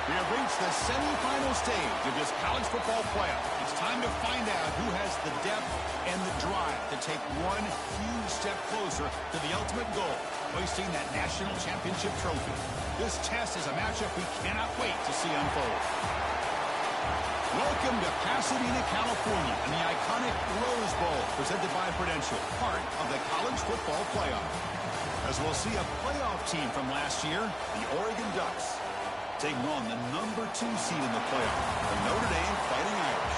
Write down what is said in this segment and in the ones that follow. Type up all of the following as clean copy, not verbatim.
We have reached the semifinal stage of this college football playoff. It's time to find out who has the depth and the drive to take one huge step closer to the ultimate goal, hoisting that national championship trophy. This test is a matchup we cannot wait to see unfold. Welcome to Pasadena, California, and the iconic Rose Bowl, presented by Prudential, part of the college football playoff. As we'll see a playoff team from last year, the Oregon Ducks, taking on the #2 seed in the playoff, the Notre Dame Fighting Irish.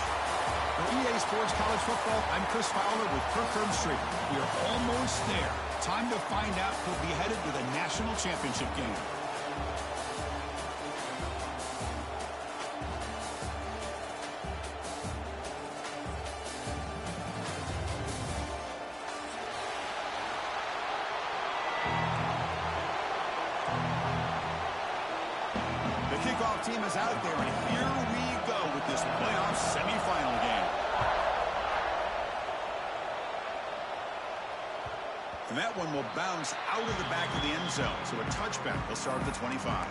For EA Sports College Football, I'm Chris Fowler with Kirk Herbstreit. We are almost there. Time to find out who'll be headed to the national championship game. Team is out there, and here we go with this playoff semifinal game. And that one will bounce out of the back of the end zone, so a touchback will start at the 25.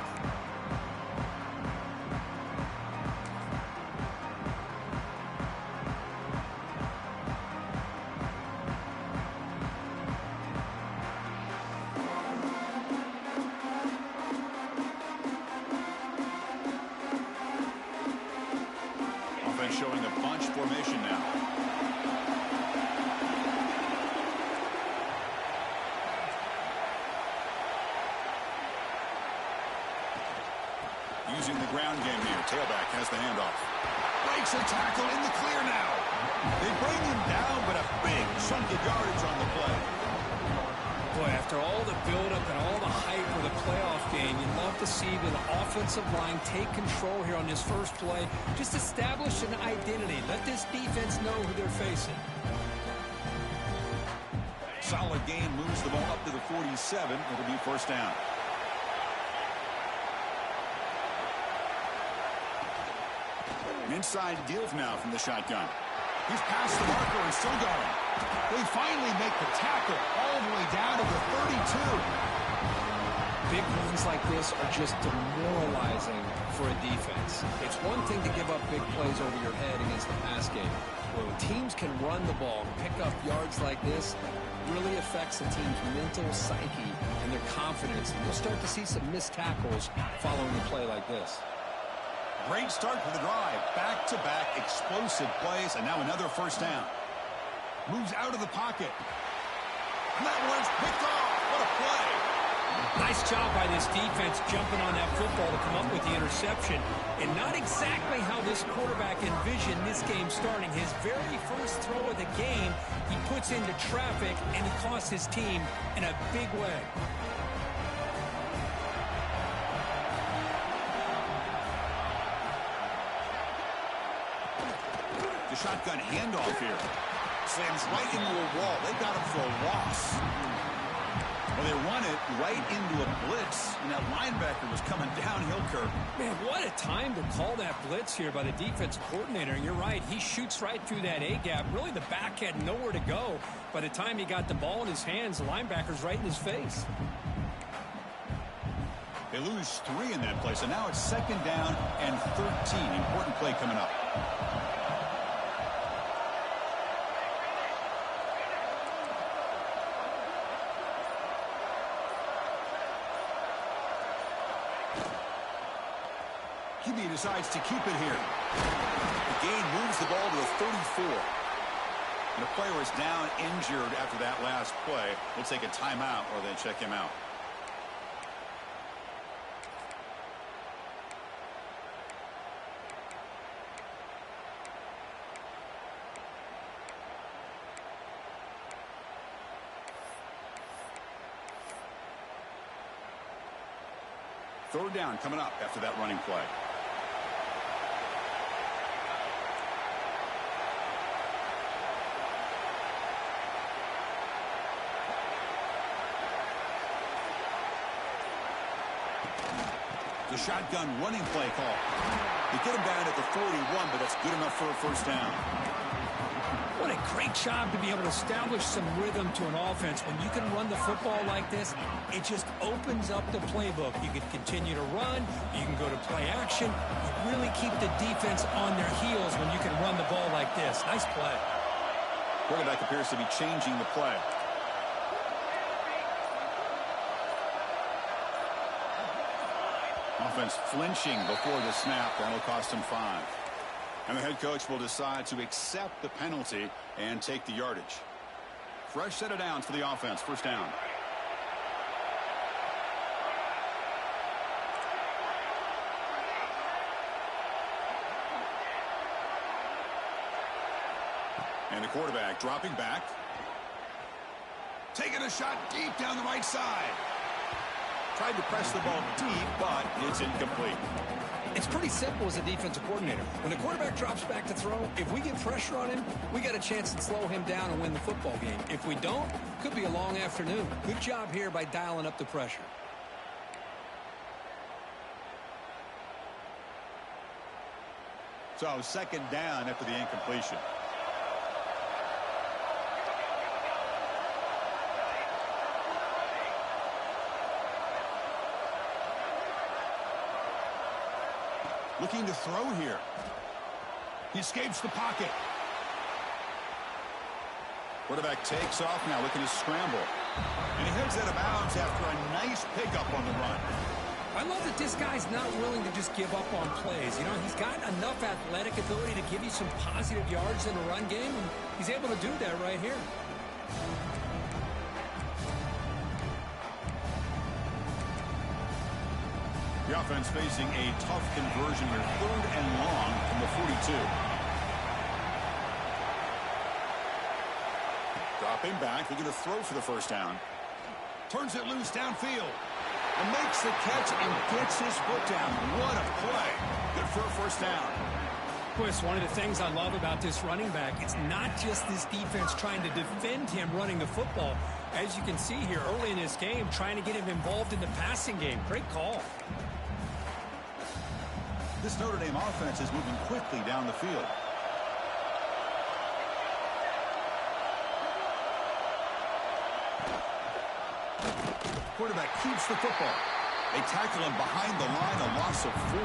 Showing a bunch formation now. Using the ground game here. Tailback has the handoff. Breaks a tackle in the clear now. They bring him down, but a big chunk of yardage on the play. Boy, after all the buildup and all the hype for the playoff game, you'd love to see the offensive line take control here on this first play. Just establish an identity. Let this defense know who they're facing. Solid gain, moves the ball up to the 47. It'll be first down. An inside deal now from the shotgun. He's past the marker and still going. They finally make the tackle all the way down to the 32. Big runs like this are just demoralizing for a defense. It's one thing to give up big plays over your head against the pass game. When teams can run the ball and pick up yards like this, it really affects the team's mental psyche and their confidence. And you'll start to see some missed tackles following a play like this. Great start for the drive. Back-to-back explosive plays, and now another first down. Moves out of the pocket. And that one's picked off. What a play. Nice job by this defense jumping on that football to come up with the interception. And not exactly how this quarterback envisioned this game starting. His very first throw of the game, he puts into traffic, and he costs his team in a big way. The shotgun handoff here. Slams right into a wall. They got him for a loss. Well, they run it right into a blitz, and that linebacker was coming downhill, Kirk. Man, what a time to call that blitz here by the defense coordinator. And you're right, he shoots right through that A-gap. Really, the back had nowhere to go. By the time he got the ball in his hands, the linebacker's right in his face. They lose 3 in that play, so now it's second down and 13. Important play coming up. QB decides to keep it here. The gain moves the ball to the 34. And the player is down injured after that last play. We'll take a timeout or then check him out. Third down coming up after that running play. The shotgun running play call. They get him down at the 41, but that's good enough for a first down. What a great job to be able to establish some rhythm to an offense. When you can run the football like this, it just opens up the playbook. You can continue to run. You can go to play action. You really keep the defense on their heels when you can run the ball like this. Nice play. Quarterback appears to be changing the play. Offense flinching before the snap. That'll cost him 5. And the head coach will decide to accept the penalty and take the yardage. Fresh set of downs for the offense. First down. And the quarterback dropping back. Taking a shot deep down the right side. Tried to press the ball deep, but it's incomplete. It's pretty simple as a defensive coordinator. When the quarterback drops back to throw, if we get pressure on him, we got a chance to slow him down and win the football game. If we don't, could be a long afternoon. Good job here by dialing up the pressure. So second down after the incompletion. Looking to throw here. He escapes the pocket. Quarterback takes off now, looking to scramble. And he heads out of bounds after a nice pickup on the run. I love that this guy's not willing to just give up on plays. You know, he's got enough athletic ability to give you some positive yards in the run game, and he's able to do that right here. The offense facing a tough conversion here. 3rd and long from the 42. Dropping back, looking to throw for the first down. Turns it loose downfield. And makes the catch and gets his foot down. What a play. Good for a first down. Chris, one of the things I love about this running back, it's not just this defense trying to defend him running the football. As you can see here early in this game, trying to get him involved in the passing game. Great call. This Notre Dame offense is moving quickly down the field. Quarterback keeps the football. They tackle him behind the line, a loss of 4.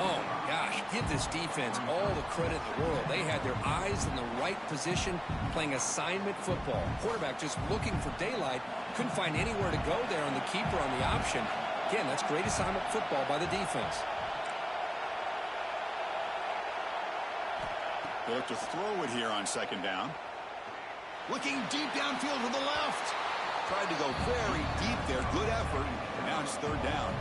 Oh, my gosh. Give this defense all the credit in the world. They had their eyes in the right position, playing assignment football. Quarterback just looking for daylight. Couldn't find anywhere to go there on the keeper on the option. Again, that's great assignment football by the defense. They look to throw it here on second down. Looking deep downfield to the left. Tried to go very deep there. Good effort. Now it's 3rd down.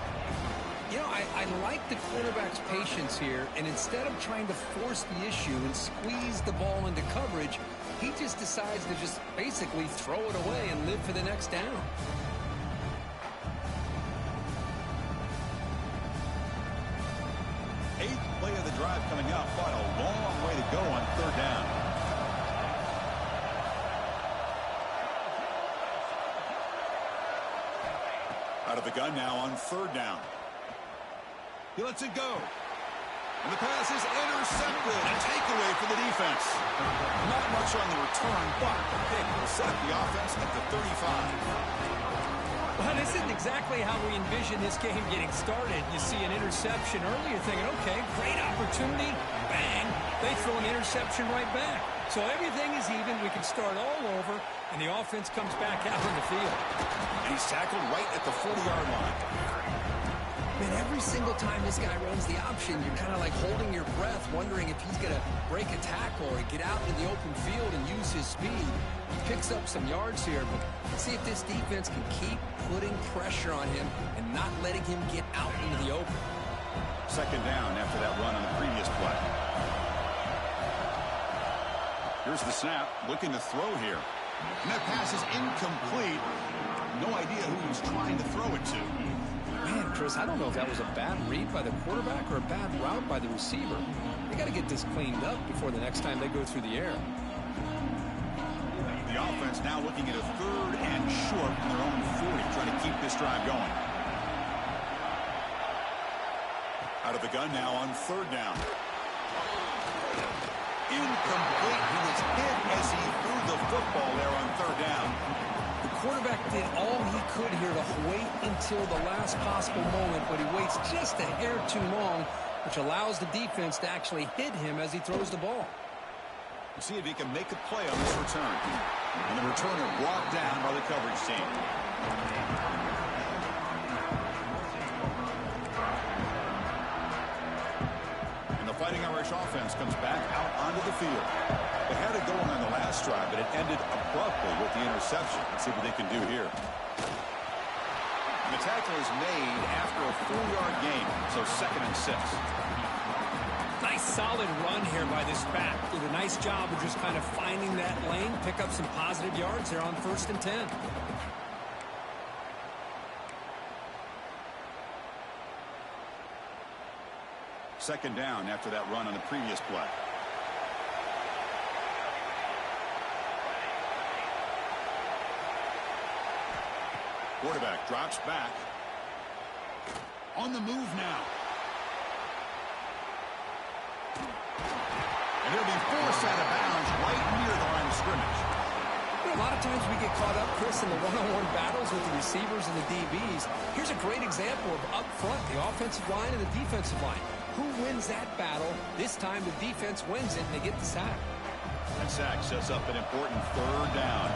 You know, I like the quarterback's patience here, and instead of trying to force the issue and squeeze the ball into coverage, he just decides to just basically throw it away and live for the next down. Play of the drive coming up, but a long way to go on 3rd down. Out of the gun now on 3rd down. He lets it go. And the pass is intercepted. A takeaway for the defense. Not much on the return, but the pick will set up the offense at the 35. Well, this isn't exactly how we envision this game getting started. You see an interception early, you're thinking, okay, great opportunity. Bang. They throw an interception right back. So everything is even. We can start all over, and the offense comes back out on the field. And he's tackled right at the 40-yard line. Man, every single time this guy runs the option, you're kind of like holding your breath, wondering if he's going to break a tackle or get out into the open field and use his speed. He picks up some yards here, but let's see if this defense can keep putting pressure on him and not letting him get out into the open. Second down after that run on the previous play. Here's the snap, looking to throw here. And that pass is incomplete. No idea who he was trying to throw it to. Man, Chris, I don't know if that was a bad read by the quarterback or a bad route by the receiver. They got to get this cleaned up before the next time they go through the air. The offense now looking at a 3rd and short from their own 40, trying to keep this drive going. Out of the gun now on 3rd down. Incomplete. He was hit as he threw the football there on third down. The quarterback did all he could here to wait until the last possible moment, but he waits just a hair too long, which allows the defense to actually hit him as he throws the ball. We'll see if he can make a play on this return. And the returner brought down by the coverage team. And the Fighting Irish offense comes back out onto the field. They had it going on the last drive, but it ended abruptly with the interception. Let's see what they can do here. And the tackle is made after a 4-yard gain, so 2nd and 6. Nice solid run here by this back. Did a nice job of just kind of finding that lane, pick up some positive yards there on 1st and 10. Second down after that run on the previous play. Quarterback drops back. On the move now. And he'll be forced out of bounds right near the line of scrimmage. A lot of times we get caught up, Chris, in the one-on-one battles with the receivers and the DBs. Here's a great example of up front, the offensive line and the defensive line. Who wins that battle? This time the defense wins it, and they get the sack. That sack sets up an important 3rd down.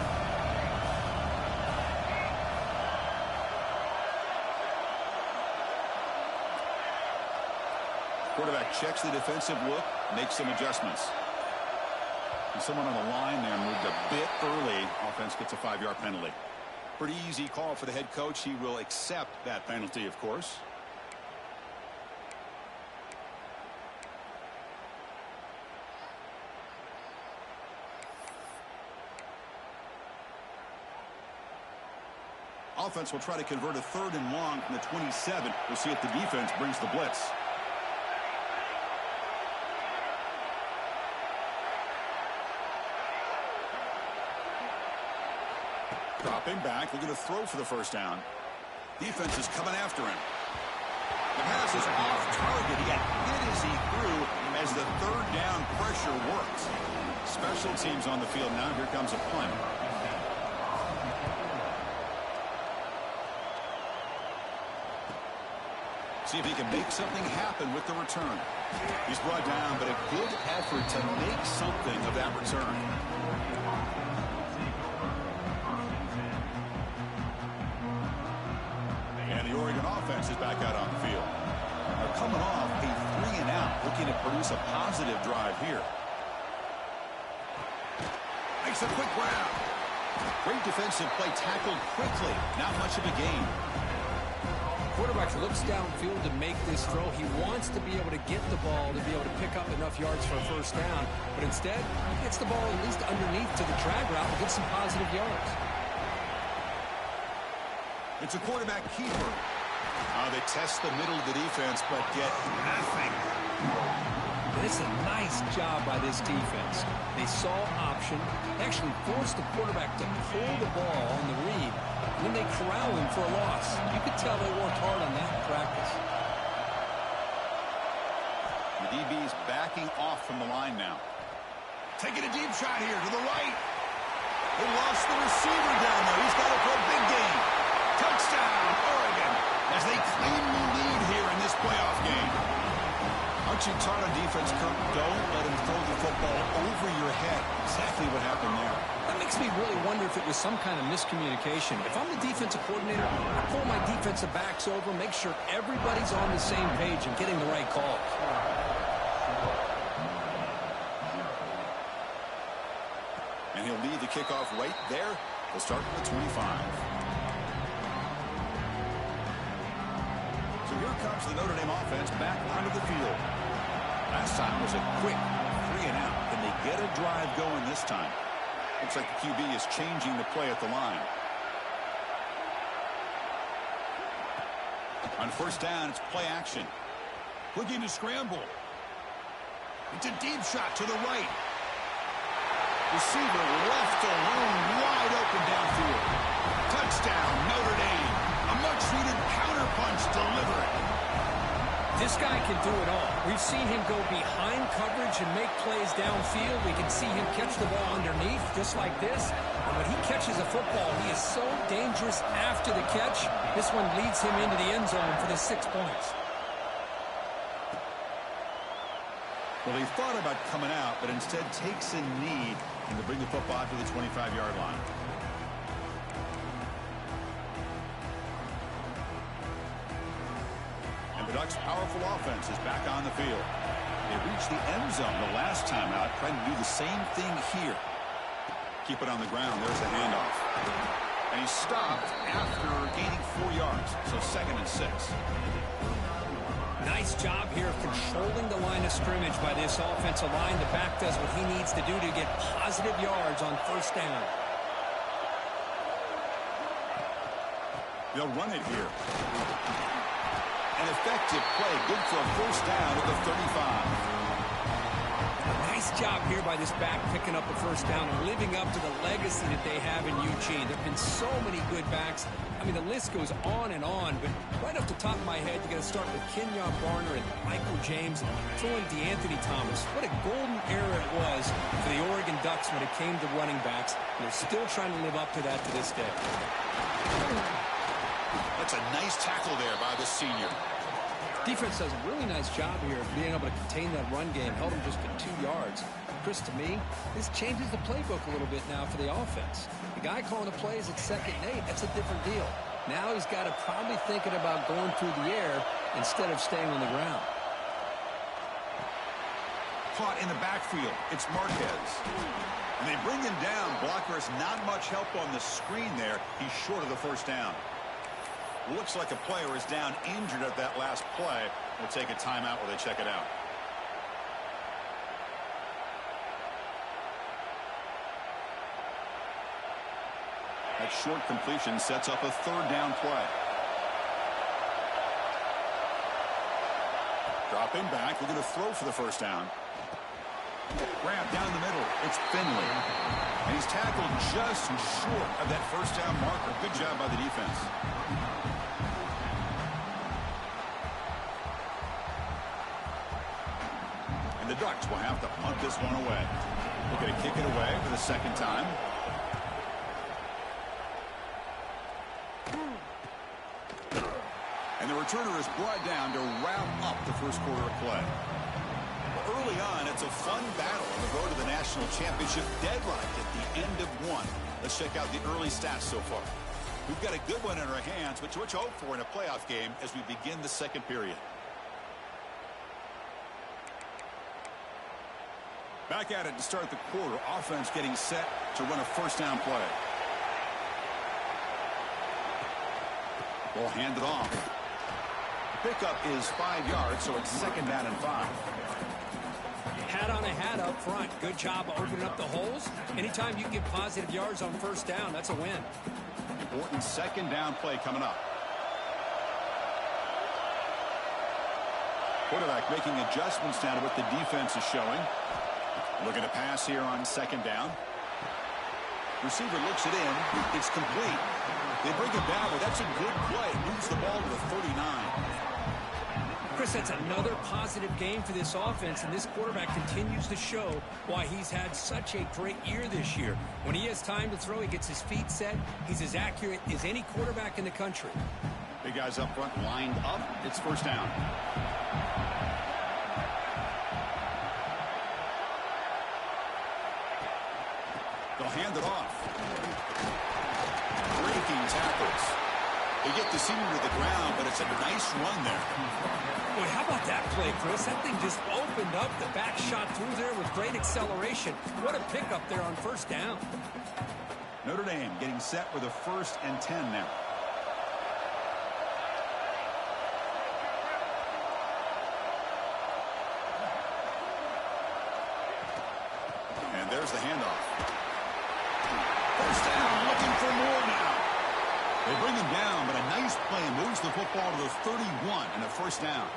Quarterback checks the defensive look, makes some adjustments. And someone on the line there moved a bit early. Offense gets a 5-yard penalty. Pretty easy call for the head coach. He will accept that penalty, of course. Offense will try to convert a 3rd and long from the 27. We'll see if the defense brings the blitz. Dropping back, looking to throw for the 1st down. Defense is coming after him. The pass is off target. He got hit as he threw as the 3rd down pressure worked. Special teams on the field now. Here comes a punt. See if he can make something happen with the return. He's brought down, but a good effort to make something of that return. And the Oregon offense is back out on the field. They're coming off a 3-and-out, looking to produce a positive drive here. Makes a quick grab. Great defensive play, tackled quickly. Not much of a gain. Quarterback looks downfield to make this throw. He wants to be able to get the ball to be able to pick up enough yards for a 1st down. But instead, he gets the ball at least underneath to the drag route and gets some positive yards. It's a quarterback keeper. They test the middle of the defense, but get nothing. It's a nice job by this defense. They saw option, actually forced the quarterback to pull the ball on the read, and then they corral him for a loss. You could tell they worked hard on that in practice. The DB's backing off from the line now. Taking a deep shot here to the right. They lost the receiver down there. He's got it for a big gain. Touchdown, Oregon, as they claim the lead here in this playoff game. Aren't you taught on defense, Kirk? Don't let him throw the football over your head. Exactly what happened there. That makes me really wonder if it was some kind of miscommunication. If I'm the defensive coordinator, I pull my defensive backs over, make sure everybody's on the same page and getting the right calls. And he'll lead the kickoff right there. He'll start with the 25. So here comes the Notre Dame offense back onto the field. Last time was a quick 3-and-out. Can they get a drive going this time? Looks like the QB is changing the play at the line. On 1st down, it's play action. Looking to scramble. It's a deep shot to the right. Receiver left alone, wide open downfield. Touchdown, Notre Dame. A much-needed counterpunch delivered. This guy can do it all. We've seen him go behind coverage and make plays downfield. We can see him catch the ball underneath, just like this. And when he catches a football, he is so dangerous after the catch. This one leads him into the end zone for the 6 points. Well, he thought about coming out, but instead takes a knee and to bring the football to the 25-yard line. And the Ducks' powerful offense is back on the field. They reached the end zone the last time out, trying to do the same thing here. Keep it on the ground. There's the handoff. And he stopped after gaining 4 yards, so 2nd and 6. Nice job here of controlling the line of scrimmage by this offensive line. The back does what he needs to do to get positive yards on first down. They'll run it here. An effective play, good for a first down at the 35. Nice job here by this back picking up the first down and living up to the legacy that they have in Eugene. There have been so many good backs. I mean, the list goes on and on, but right off the top of my head, you got to start with Kenyon Barner and Michael James and throw in DeAnthony Thomas. What a golden era it was for the Oregon Ducks when it came to running backs. They're still trying to live up to that to this day. That's a nice tackle there by the senior. Defense does a really nice job here of being able to contain that run game. Held him just to 2 yards. Chris, to me, this changes the playbook a little bit now for the offense. The guy calling the plays at 2nd and 8, that's a different deal. Now he's got to probably thinking about going through the air instead of staying on the ground. Caught in the backfield. It's Marquez. And they bring him down. Blocker has not much help on the screen there. He's short of the first down. Looks like a player is down injured at that last play. We'll take a timeout while they check it out. That short completion sets up a 3rd down play. Dropping back. They're going to throw for the first down. Grab down the middle. It's Finley. And he's tackled just short of that first down marker. Good job by the defense. And the Ducks will have to punt this one away. They're going to kick it away for the 2nd time. And the returner is brought down to round up the first quarter of play. Well, early on, it's a fun battle on the road to the national championship deadline at the end of one. Let's check out the early stats so far. We've got a good one in our hands, which we hope for in a playoff game as we begin the 2nd period. Back at it to start the quarter. Offense getting set to run a first down play. Ball handed off. Pickup is 5 yards, so it's 2nd down and 5. Hat on a hat up front. Good job of opening up the holes. Anytime you can get positive yards on first down, that's a win. Important 2nd down play coming up. Quarterback making adjustments down to what the defense is showing. Looking to pass here on 2nd down. Receiver looks it in. It's complete. They bring it down, but that's a good play. Moves the ball to the 39. Chris, that's another positive game for this offense, and this quarterback continues to show why he's had such a great year this year. When he has time to throw, he gets his feet set. He's as accurate as any quarterback in the country. Big guys up front lined up. It's first down. They'll hand it off. Breaking tackles. They get the senior to the ground, but it's a nice run there. Boy, how about that play, Chris? That thing just opened up. The back shot through there with great acceleration. What a pickup there on first down. Notre Dame getting set with a 1st and 10 now. And there's the handoff. First down, looking for more now. They bring him down, but a nice play moves the football to the 31 and a first down.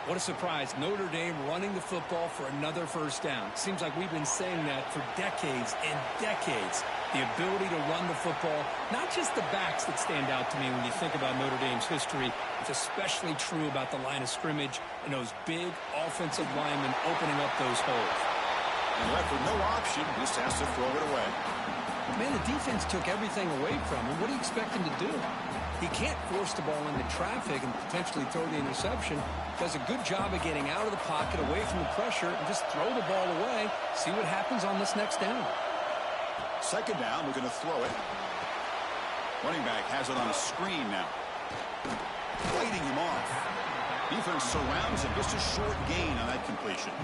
What a surprise. Notre Dame running the football for another first down. Seems like we've been saying that for decades and decades. The ability to run the football, not just the backs that stand out to me when you think about Notre Dame's history. It's especially true about the line of scrimmage and those big offensive linemen opening up those holes. And left with no option, just has to throw it away. Man, the defense took everything away from him. What do you expect him to do? He can't force the ball into traffic and potentially throw the interception. Does a good job of getting out of the pocket, away from the pressure, and just throw the ball away. See what happens on this next down. Second down, we're going to throw it. Running back has it on a screen now. Fighting him off. Defense surrounds him. Just a short gain on that completion.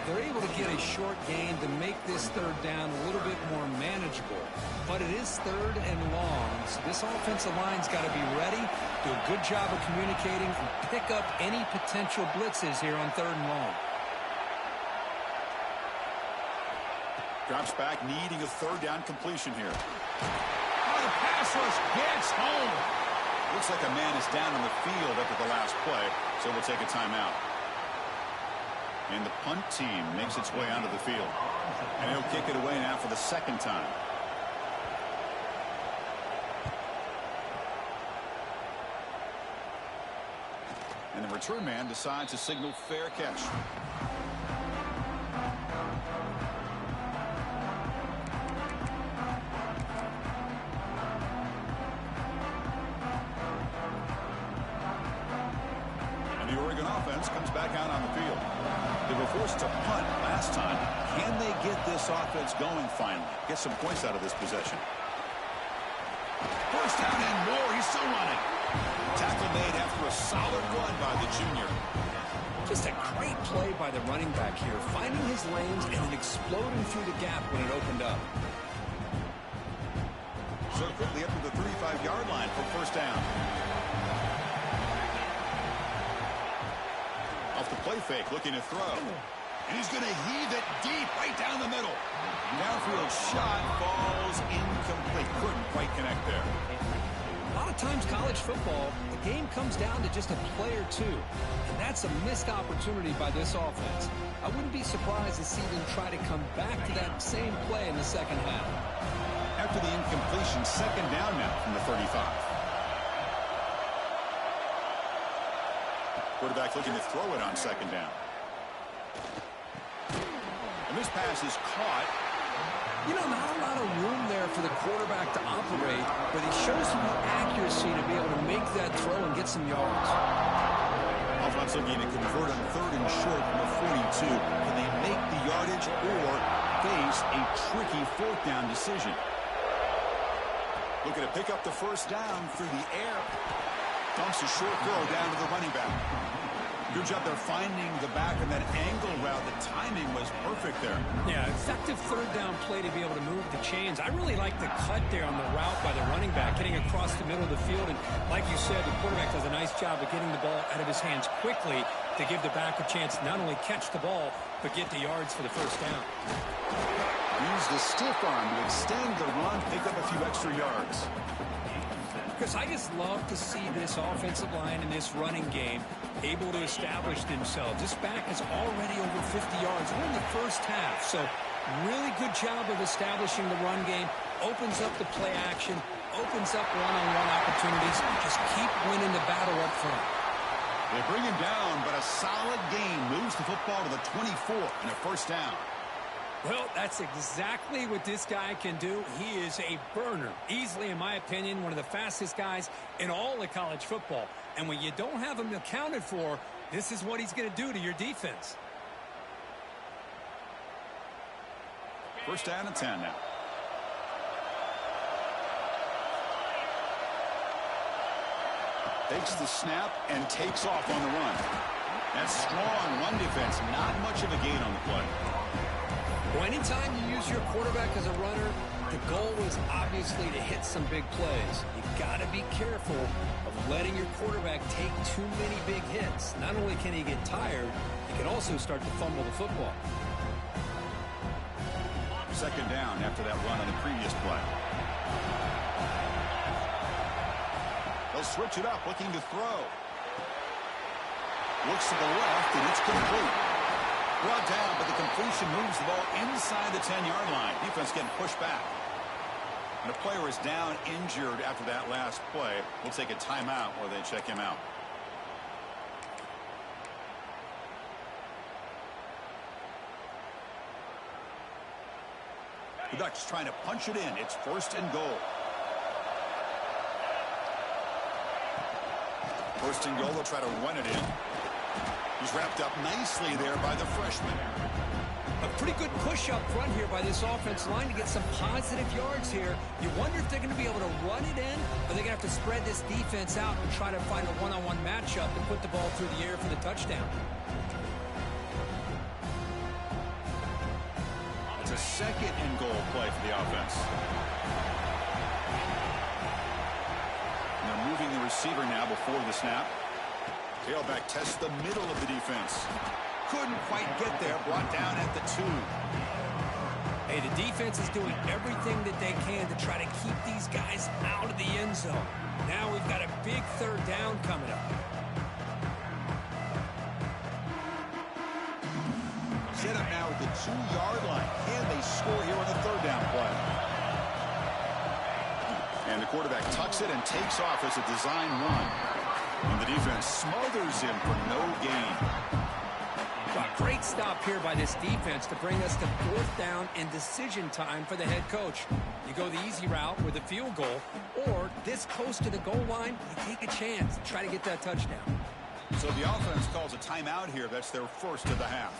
They're able to get a short gain to make this third down a little bit more manageable. But it is third and long, so this offensive line's got to be ready, do a good job of communicating, and pick up any potential blitzes here on third and long. Drops back, needing a third down completion here. Oh, the pass rush gets home. Looks like a man is down on the field after the last play, so we'll take a timeout. And the punt team makes its way onto the field. And he'll kick it away now for the second time. And the return man decides to signal fair catch. And the Oregon offense comes back out on the field. They were forced to punt last time. Can they get this offense going finally? Get some points out of this possession. First down and more. He's still running. Tackle made after a solid run by the junior. Just a great play by the running back here, finding his lanes and then exploding through the gap when it opened up. So quickly up to the 35-yard line for first down. Off the play fake, looking to throw. And he's going to heave it deep right down the middle. Downfield shot falls incomplete. Couldn't quite connect there. A lot of times college football, the game comes down to just a play or two. And that's a missed opportunity by this offense. I wouldn't be surprised to see them try to come back to that same play in the second half. After the incompletion, second down now from the 35. Quarterback looking to throw it on second down. And this pass is caught. You know, not a lot of room there for the quarterback to operate, but he shows some accuracy to be able to make that throw and get some yards. Offense looking to convert on third and short from the 42. Can they make the yardage or face a tricky fourth down decision? Looking to pick up the first down through the air. Dumps a short throw down to the running back. Good job there finding the back in that angle route. The timing was perfect there. Yeah, effective third down play to be able to move the chains. I really like the cut there on the route by the running back, getting across the middle of the field. And like you said, the quarterback does a nice job of getting the ball out of his hands quickly to give the back a chance to not only catch the ball, but get the yards for the first down. Use the stiff arm to extend the run, pick up a few extra yards. Because I just love to see this offensive line and this running game able to establish themselves. This back is already over 50 yards. We're in the first half, so really good job of establishing the run game. Opens up the play action, opens up one-on-one opportunities. Just keep winning the battle up front. They bring him down, but a solid gain moves the football to the 24 and a first down. Well, that's exactly what this guy can do. He is a burner. Easily, in my opinion, one of the fastest guys in all of college football. And when you don't have him accounted for, this is what he's going to do to your defense. First down and 10 now. Takes the snap and takes off on the run. That's strong run defense. Not much of a gain on the play. Well, anytime you use your quarterback as a runner, the goal is obviously to hit some big plays. You've got to be careful of letting your quarterback take too many big hits. Not only can he get tired, he can also start to fumble the football. Second down after that run on the previous play. They'll switch it up, looking to throw. Looks to the left, and it's complete. Brought down, but the completion moves the ball inside the 10-yard line. Defense getting pushed back. And a player is down injured after that last play. We'll take a timeout while they check him out. The Ducks trying to punch it in. It's 1st and goal. 1st and goal. They'll try to run it in. He's wrapped up nicely there by the freshman. A pretty good push up front here by this offense line to get some positive yards here. You wonder if they're going to be able to run it in, or they're going to have to spread this defense out and try to find a one-on-one matchup and put the ball through the air for the touchdown. It's a 2nd and goal play for the offense. And they're moving the receiver now before the snap. Tailback tests the middle of the defense. Couldn't quite get there. Brought down at the 2. Hey, the defense is doing everything that they can to try to keep these guys out of the end zone. Now we've got a big 3rd down coming up. Set up now at the 2-yard line. Can they score here on the 3rd down play? And the quarterback tucks it and takes off as a design run. And the defense smothers him for no gain. Well, great stop here by this defense to bring us to 4th down and decision time for the head coach. You go the easy route with a field goal, or this close to the goal line, you take a chance to try to get that touchdown. So the offense calls a timeout here. That's their 1st of the half.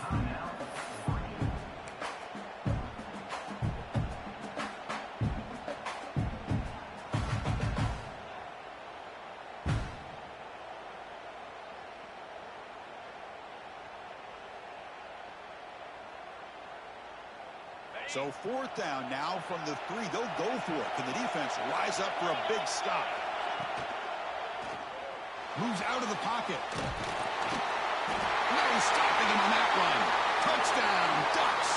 So 4th down now from the 3. They'll go for it. Can the defense rise up for a big stop? Moves out of the pocket. No stopping him on that run. Touchdown, Ducks.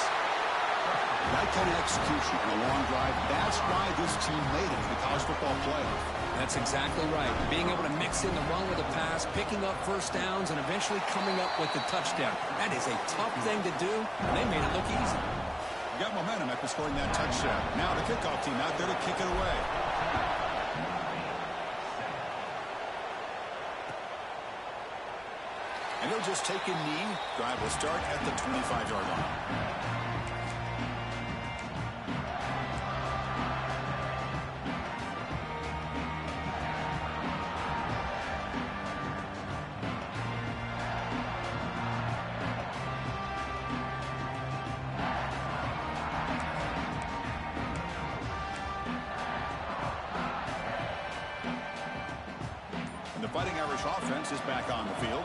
That kind of execution in a long drive, that's why this team made it to the college football playoff. That's exactly right. Being able to mix in the run with the pass, picking up 1st downs, and eventually coming up with the touchdown. That is a tough thing to do, and they made it look easy. Got momentum after scoring that touchdown. Now the kickoff team out there to kick it away. And he'll just take a knee. Drive will start at the 25-yard line. The Fighting Irish offense is back on the field.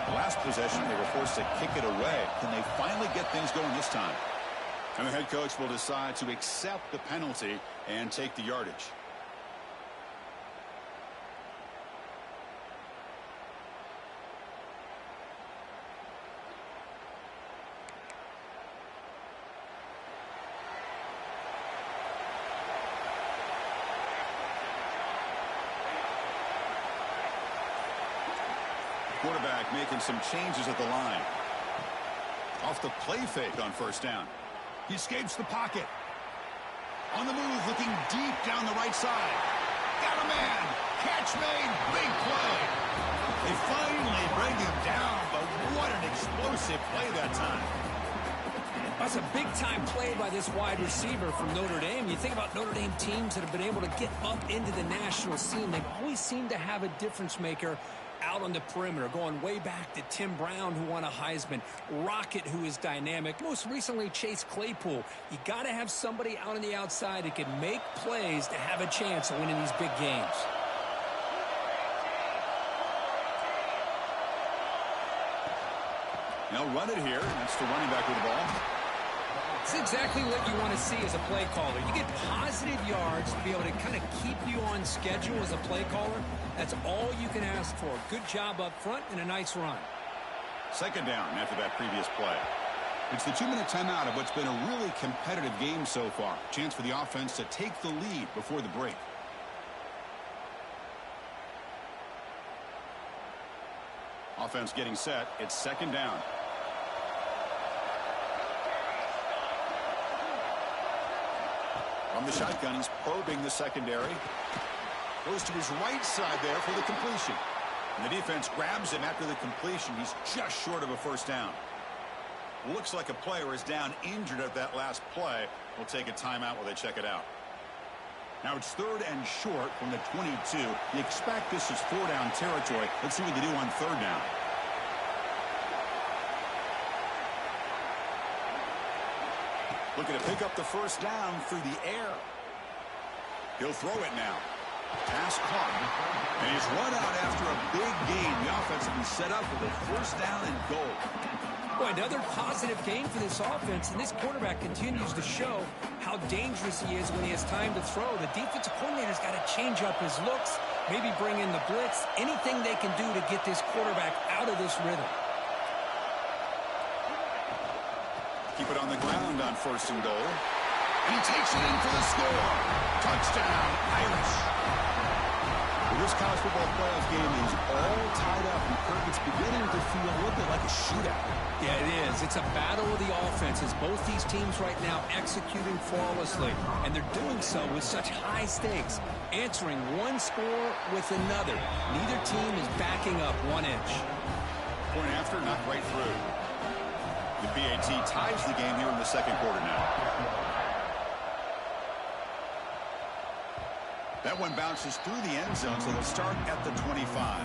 The last possession, they were forced to kick it away. Can they finally get things going this time? And the head coach will decide to accept the penalty and take the yardage. Quarterback making some changes at the line. Off the play fake on 1st down. He escapes the pocket. On the move, looking deep down the right side. Got a man. Catch made. Big play. They finally bring him down, but what an explosive play that time. That's a big-time play by this wide receiver from Notre Dame. You think about Notre Dame teams that have been able to get up into the national scene. They've always seemed to have a difference maker out on the perimeter, going way back to Tim Brown, who won a Heisman, Rocket, who is dynamic, most recently Chase Claypool. You got to have somebody out on the outside who can make plays to have a chance of winning these big games. They'll run it here. That's the running back with the ball. It's exactly what you want to see as a play caller. You get positive yards to be able to kind of keep you on schedule as a play caller. That's all you can ask for. Good job up front and a nice run. 2nd down after that previous play. It's the 2-minute timeout of what's been a really competitive game so far. Chance for the offense to take the lead before the break. Offense getting set. It's 2nd down. From the shotgun, he's probing the secondary. Goes to his right side there for the completion. And the defense grabs him after the completion. He's just short of a first down. Looks like a player is down injured at that last play. We'll take a timeout while they check it out. Now it's 3rd and short from the 22. You expect this is 4-down territory. Let's see what they do on 3rd down. Looking to pick up the first down through the air. He'll throw it now. Pass caught. And he's run out after a big gain. The offense will be set up with a first down and goal. Boy, another positive game for this offense, and this quarterback continues to show how dangerous he is when he has time to throw. The defensive coordinator's got to change up his looks, maybe bring in the blitz, anything they can do to get this quarterback out of this rhythm. Keep it on the ground on 1st and goal. And he takes it in for the score. Touchdown, Irish. Well, this college football playoff game is all tied up, and Kirk, it's beginning to feel a little bit like a shootout. Yeah, it is. It's a battle of the offenses. Both these teams right now executing flawlessly, and they're doing so with such high stakes, answering one score with another. Neither team is backing up 1 inch. Point after, knocked right through. The PAT ties the game here in the 2nd quarter now. That one bounces through the end zone, so they'll start at the 25.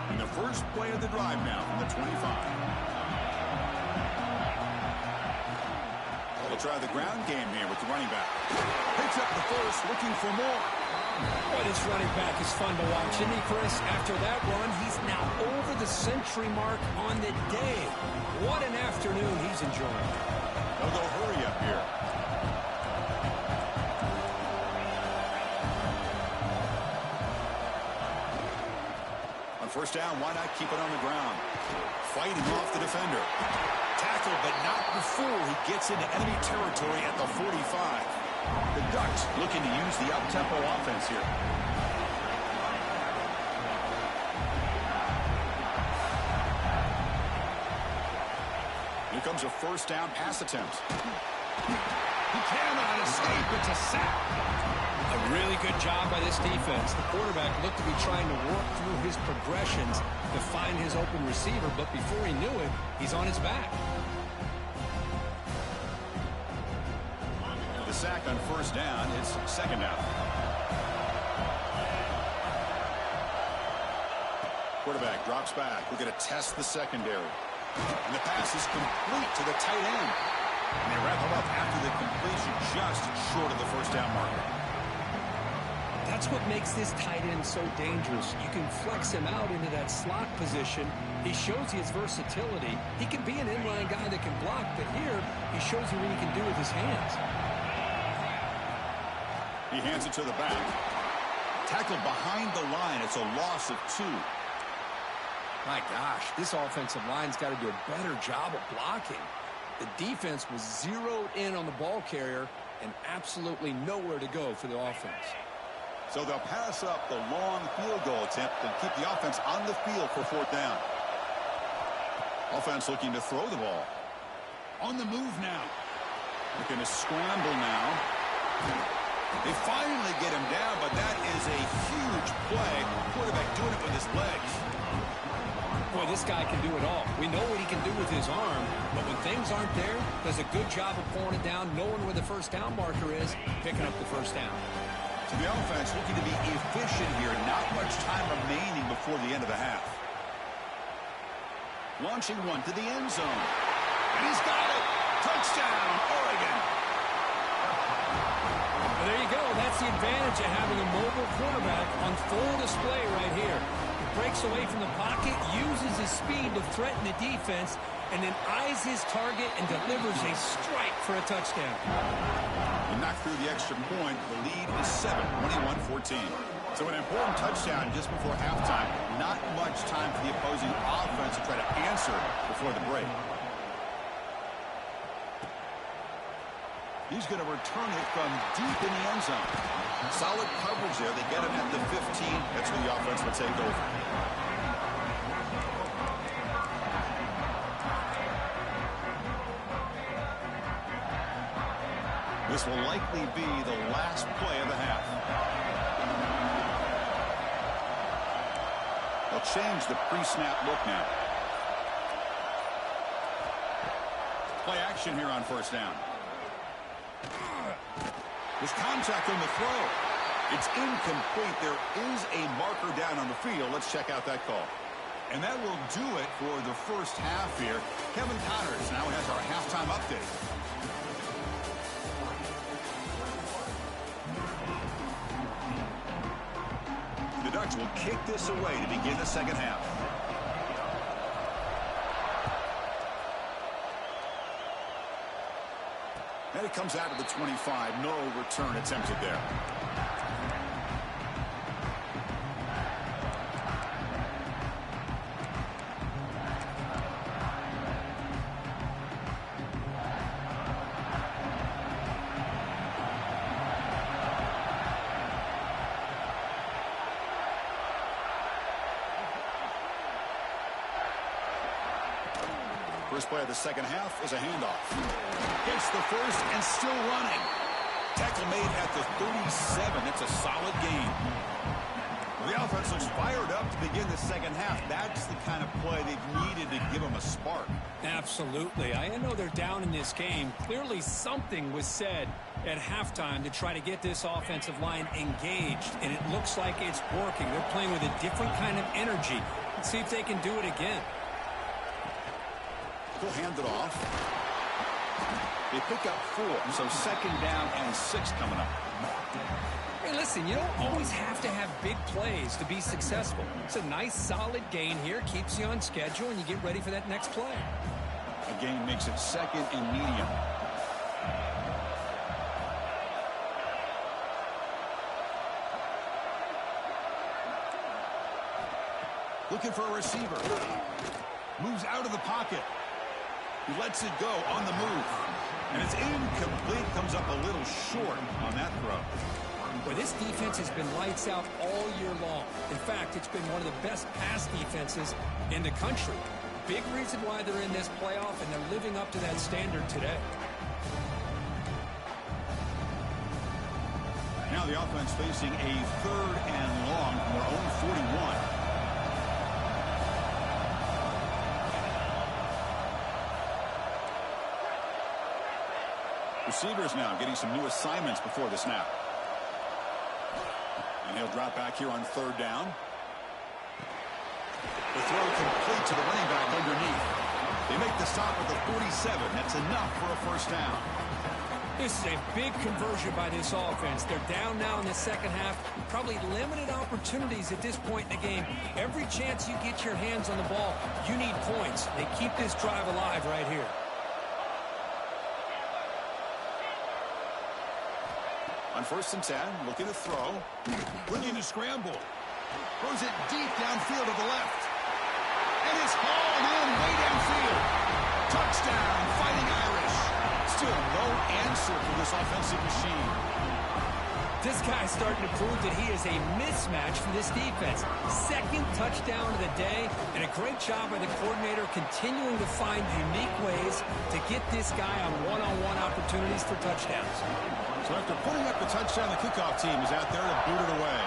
And the first play of the drive now from the 25. They'll try the ground game here with the running back. Picks up the first, looking for more. Boy, this running back is fun to watch, isn't he, Chris? After that run, he's now over the century mark on the day. What an afternoon he's enjoying. They'll go hurry up here. On 1st down, why not keep it on the ground? Fighting off the defender. Tackled, but not before he gets into enemy territory at the 45. The Ducks looking to use the up-tempo offense here. Here comes a 1st down pass attempt. He cannot escape. It's a sack. A really good job by this defense. The quarterback looked to be trying to work through his progressions to find his open receiver, but before he knew it, he's on his back. Sack on 1st down. It's 2nd down. Quarterback drops back. We're going to test the secondary. And the pass is complete to the tight end. And they wrap him up after the completion, just short of the 1st down marker. That's what makes this tight end so dangerous. You can flex him out into that slot position. He shows you his versatility. He can be an inline guy that can block, but here he shows you what he can do with his hands. He hands it to the back. Tackled behind the line. It's a loss of 2. My gosh, this offensive line's got to do a better job of blocking. The defense was zeroed in on the ball carrier and absolutely nowhere to go for the offense. So they'll pass up the long field goal attempt and keep the offense on the field for 4th down. Offense looking to throw the ball. On the move now. Looking to scramble now. They finally get him down, but that is a huge play. Quarterback doing it with his legs. Boy, this guy can do it all. We know what he can do with his arm, but when things aren't there, does a good job of pulling it down, knowing where the 1st down marker is, picking up the 1st down. So the offense looking to be efficient here. Not much time remaining before the end of the half. Launching one to the end zone. And he's got it. Touchdown, Oregon. Well, there you go. That's the advantage of having a mobile quarterback on full display right here. He breaks away from the pocket, uses his speed to threaten the defense, and then eyes his target and delivers a strike for a touchdown. He knocked through the extra point. The lead is 7, 21-14. So an important touchdown just before halftime. Not much time for the opposing offense to try to answer before the break. He's going to return it from deep in the end zone. Solid coverage there. They get him at the 15. That's where the offense will take over. This will likely be the last play of the half. They'll change the pre-snap look now. Play action here on first down. There's contact on the throw. It's incomplete. There is a marker down on the field. Let's check out that call. And that will do it for the first half here. Kevin Connors now has our halftime update. The Ducks will kick this away to begin the second half. And it comes out of the 25. No return attempted there. First play of the second half is a handoff. Gets the first and still running. Tackle made at the 37. That's a solid gain. The offense looks fired up to begin the second half. That's the kind of play they've needed to give them a spark. Absolutely. I know they're down in this game. Clearly something was said at halftime to try to get this offensive line engaged, and it looks like it's working. They're playing with a different kind of energy. Let's see if they can do it again. They'll hand it off. They pick up 4, so second down and 6 coming up. Hey, listen, you don't always have to have big plays to be successful. It's a nice, solid gain here. Keeps you on schedule, and you get ready for that next play. A gain makes it second and medium. Looking for a receiver. Moves out of the pocket. He lets it go on the move. And it's incomplete. Comes up a little short on that throw. Well, this defense has been lights out all year long. In fact, it's been one of the best pass defenses in the country. Big reason why they're in this playoff, and they're living up to that standard today. Now the offense facing a third and long from their own 41. Receivers now getting some new assignments before the snap. And he'll drop back here on third down. The throw complete to the running back underneath. They make the stop at the 47. That's enough for a first down. This is a big conversion by this offense. They're down now in the second half. Probably limited opportunities at this point in the game. Every chance you get your hands on the ball, you need points. They keep this drive alive right here. On 1st and 10, looking to throw. Looking to scramble. Throws it deep downfield to the left. And it's hauled in way downfield. Touchdown, Fighting Irish. Still no answer for this offensive machine. This guy's starting to prove that he is a mismatch for this defense. Second touchdown of the day, and a great job by the coordinator continuing to find unique ways to get this guy on one-on-one opportunities for touchdowns. So after putting up the touchdown, the kickoff team is out there to boot it away.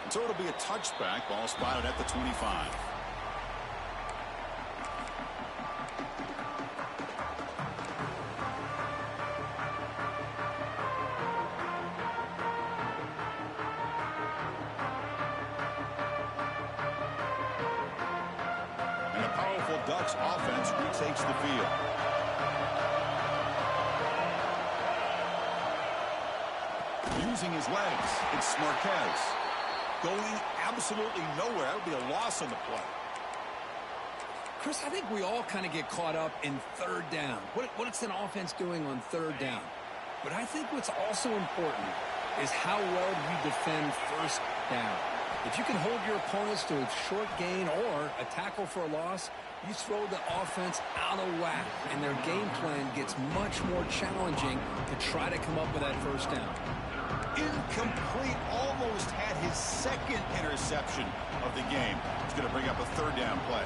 And so it'll be a touchback. Ball spotted at the 25. And a powerful Ducks offense retakes the field. Using his legs, it's Marquez. Going absolutely nowhere. That would be a loss on the play. Chris, I think we all kind of get caught up in third down. What's an offense doing on third down? But I think what's also important is how well you defend first down. If you can hold your opponents to a short gain or a tackle for a loss, you throw the offense out of whack, and their game plan gets much more challenging to try to come up with that first down. Incomplete, almost had his second interception of the game. He's going to bring up a third down play.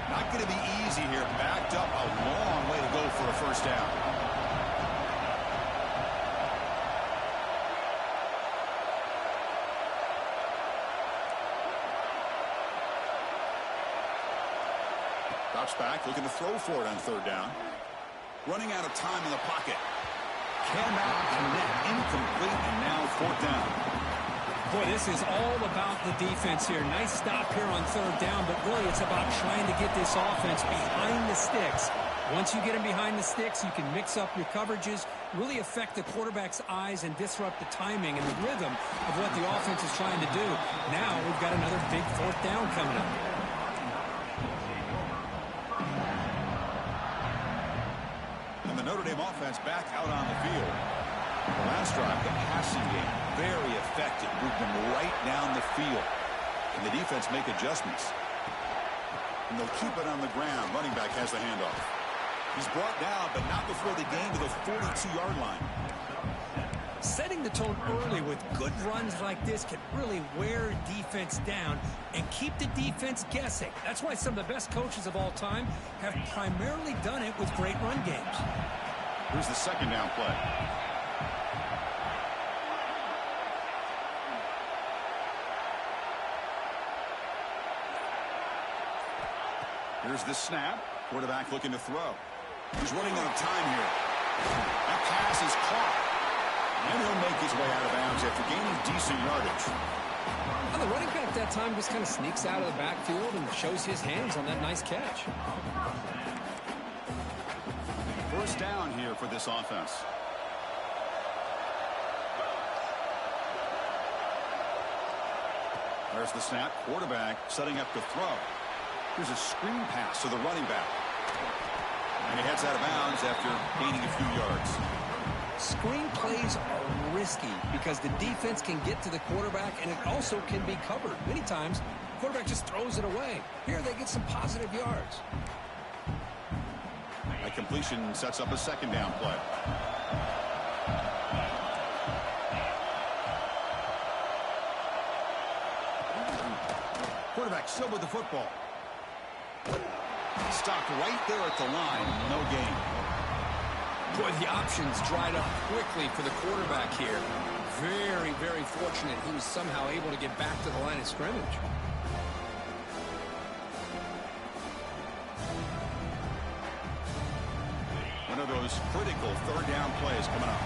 Not going to be easy here. Backed up a long way to go for a first down. Drops back, looking to throw for it on third down. Running out of time in the pocket. Cannot connect, incomplete, and now fourth down. Boy, this is all about the defense here. Nice stop here on third down, but really it's about trying to get this offense behind the sticks. Once you get them behind the sticks, you can mix up your coverages, really affect the quarterback's eyes and disrupt the timing and the rhythm of what the offense is trying to do. Now we've got another big fourth down coming up. And the Notre Dame offense back out on the field. The last drive, the passing game, very effective. Moved them right down the field. And the defense make adjustments. And they'll keep it on the ground. Running back has the handoff. He's brought down, but not before they gain to the 42-yard line. Setting the tone early with good runs like this can really wear defense down and keep the defense guessing. That's why some of the best coaches of all time have primarily done it with great run games. Here's the second down play. Here's the snap. Quarterback looking to throw. He's running out of time here. That pass is caught. And he'll make his way out of bounds after gaining decent yardage. Well, the running back that time just kind of sneaks out of the backfield and shows his hands on that nice catch. First down here for this offense. There's the snap. Quarterback setting up to throw. Here's a screen pass to the running back. And he heads out of bounds after gaining a few yards. Screen plays are risky because the defense can get to the quarterback and it also can be covered. Many times, the quarterback just throws it away. Here they get some positive yards. That completion sets up a second down play. Quarterback still with the football. Stopped right there at the line. No gain. Boy, the options dried up quickly for the quarterback here. Very, very fortunate he was somehow able to get back to the line of scrimmage. One of those critical third down plays coming up.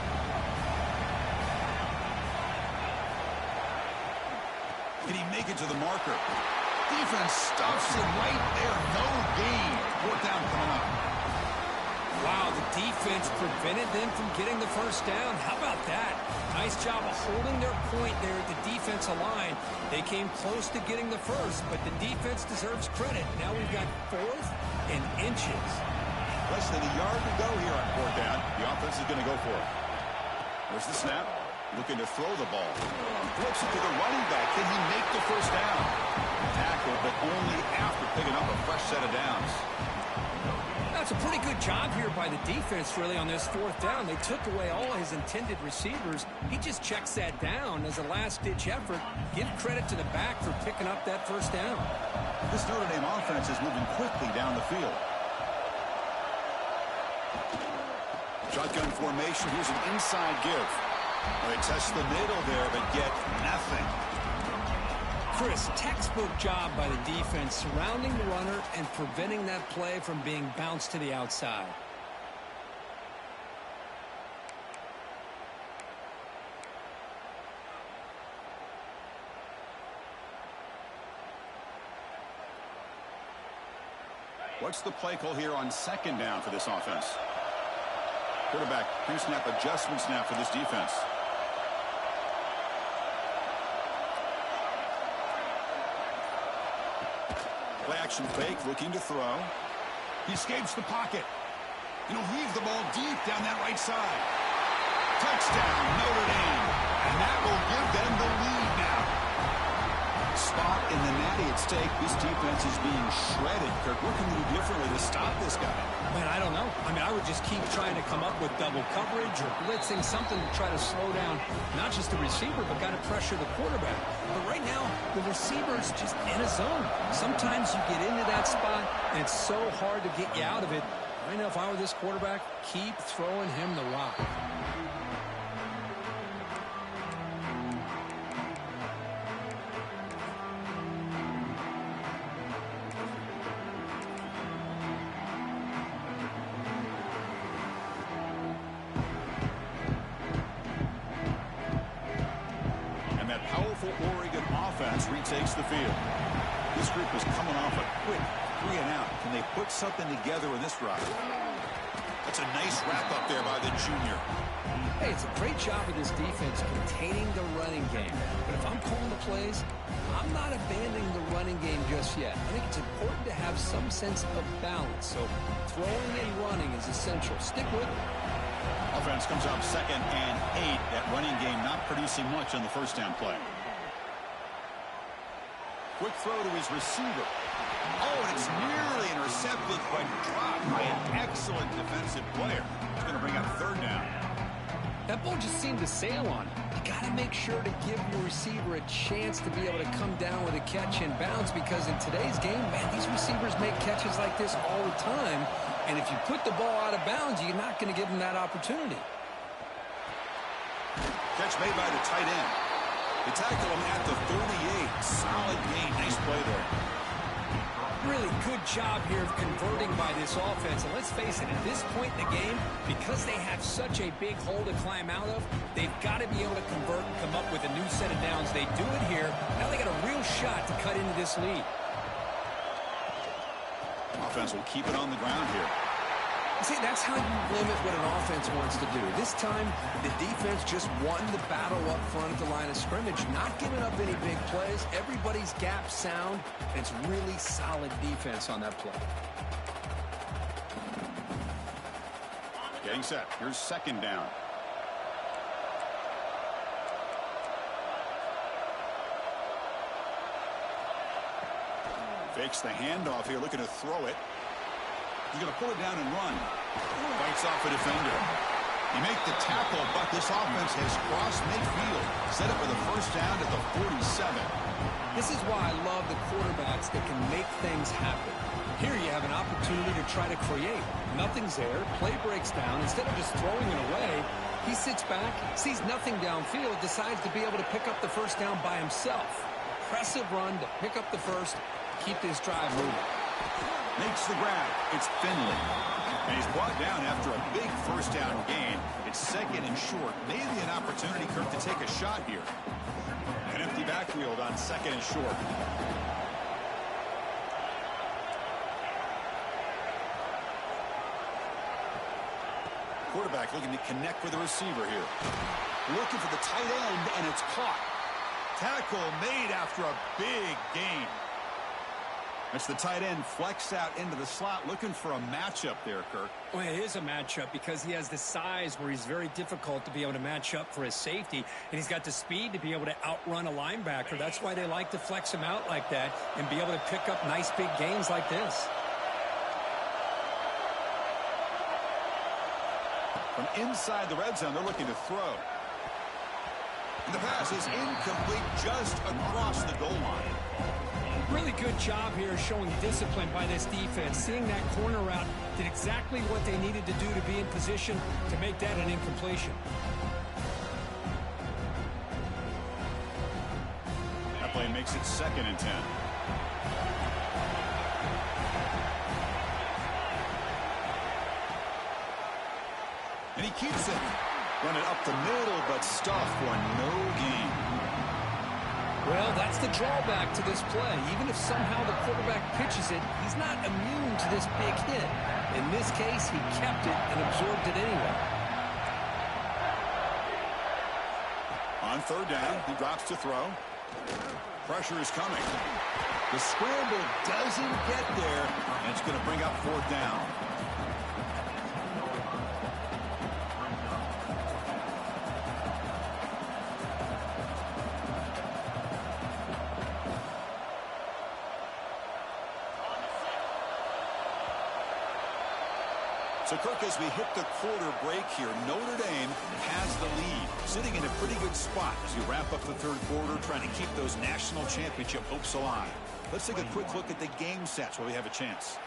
Can he make it to the marker? Defense stuffs it right there. No gain. Fourth down coming up. Wow, the defense prevented them from getting the first down. How about that? Nice job of holding their point there at the defensive line. They came close to getting the first, but the defense deserves credit. Now we've got fourth and inches. Less than a yard to go here on fourth down. The offense is going to go for it. There's the snap. Looking to throw the ball. Flips it to the running back. Can he make the first down? Tackle, but only after picking up a fresh set of downs. That's a pretty good job here by the defense, really, on this fourth down. They took away all his intended receivers. He just checks that down as a last-ditch effort. Give credit to the back for picking up that first down. This Notre Dame offense is moving quickly down the field. Shotgun formation. Here's an inside give. They test the middle there, but get nothing. Chris, textbook job by the defense surrounding the runner and preventing that play from being bounced to the outside. What's the play call here on second down for this offense? Quarterback, pre-snap adjustment snap for this defense. Play action fake, looking to throw. He escapes the pocket. He'll heave the ball deep down that right side. Touchdown, Notre Dame. And that will give them the lead now. Spot in the natty at stake. This defense is being shredded. Kirk, what can we do differently to stop this guy? Man, I don't know. I mean, I would just keep trying to come up with double coverage or blitzing, something to try to slow down not just the receiver, but got to pressure the quarterback. But right now, the receiver's just in a zone. Sometimes you get into that spot, and it's so hard to get you out of it. I know if I were this quarterback, keep throwing him the rock. Oregon offense retakes the field. This group is coming off a quick 3-and-out. Can they put something together in this drive? That's a nice wrap up there by the junior. Hey, it's a great job of this defense containing the running game. But if I'm calling the plays, I'm not abandoning the running game just yet. I think it's important to have some sense of balance. So throwing and running is essential. Stick with it. Offense comes up 2nd and 8. That running game not producing much on the first down play. Quick throw to his receiver. Oh, and it's nearly intercepted, but dropped by an excellent defensive player. It's going to bring up 3rd down. That ball just seemed to sail on. You got to make sure to give your receiver a chance to be able to come down with a catch and bounce, because in today's game, man, these receivers make catches like this all the time. And if you put the ball out of bounds, you're not going to give them that opportunity. Catch made by the tight end. They tackle him at the 38. Solid gain. Nice play there. Really good job here of converting by this offense. And let's face it, at this point in the game, because they have such a big hole to climb out of, they've got to be able to convert and come up with a new set of downs. They do it here. Now they got a real shot to cut into this lead. Offense will keep it on the ground here. See, that's how you limit what an offense wants to do. This time, the defense just won the battle up front at the line of scrimmage, not giving up any big plays. Everybody's gap sound, and it's really solid defense on that play. Getting set. Here's 2nd down. Fakes the handoff here, looking to throw it. He's going to pull it down and run. Bites off a defender. He made the tackle, but this offense has crossed midfield. Set up for the 1st down at the 47. This is why I love the quarterbacks that can make things happen. Here you have an opportunity to try to create. Nothing's there. Play breaks down. Instead of just throwing it away, he sits back, sees nothing downfield, decides to be able to pick up the 1st down by himself. Impressive run to pick up the 1st, keep this drive moving. Makes the grab. It's Finley. And he's brought down after a big 1st down gain. It's 2nd and short. Maybe an opportunity, Kirk, to take a shot here. An empty backfield on 2nd and short. Quarterback looking to connect with the receiver here. Looking for the tight end, and it's caught. Tackle made after a big gain. That's the tight end flexed out into the slot, looking for a matchup there, Kirk. Well, it is a matchup because he has the size where he's very difficult to be able to match up for his safety, and he's got the speed to be able to outrun a linebacker. That's why they like to flex him out like that and be able to pick up nice big gains like this. From inside the red zone, they're looking to throw. And the pass is incomplete just across the goal line. Really good job here showing discipline by this defense. Seeing that corner route did exactly what they needed to do to be in position to make that an incompletion. That play makes it 2nd and 10. And he keeps it. Running up the middle, but stuffed for no gain. Well, that's the drawback to this play. Even if somehow the quarterback pitches it, he's not immune to this big hit. In this case, he kept it and absorbed it anyway. On 3rd down, he drops to throw. Pressure is coming. The scramble doesn't get there, and it's going to bring up 4th down. So, Kirk, as we hit the quarter break here, Notre Dame has the lead, sitting in a pretty good spot as we wrap up the third quarter, trying to keep those national championship hopes alive. Let's take a quick look at the game sets while we have a chance.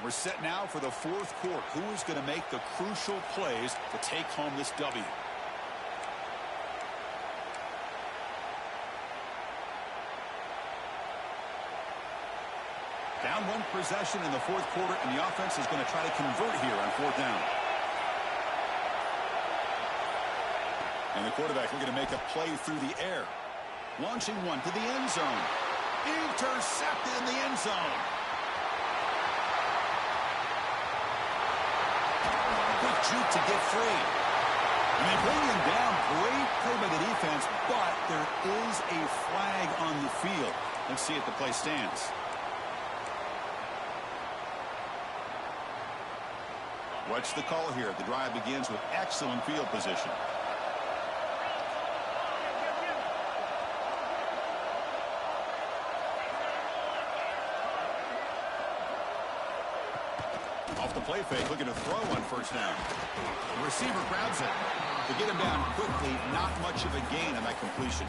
We're set now for the fourth quarter. Who is going to make the crucial plays to take home this W? Down one possession in the fourth quarter, and the offense is going to try to convert here on fourth down. And the quarterback looking to make a play through the air. Launching one to the end zone. Intercepted in the end zone. Quick juke to get free. And they bring him down. Great play by the defense, but there is a flag on the field. Let's see if the play stands. What's the call here? The drive begins with excellent field position. Off the play fake, looking to throw on first down. The receiver grabs it. To get him down quickly, not much of a gain on that completion.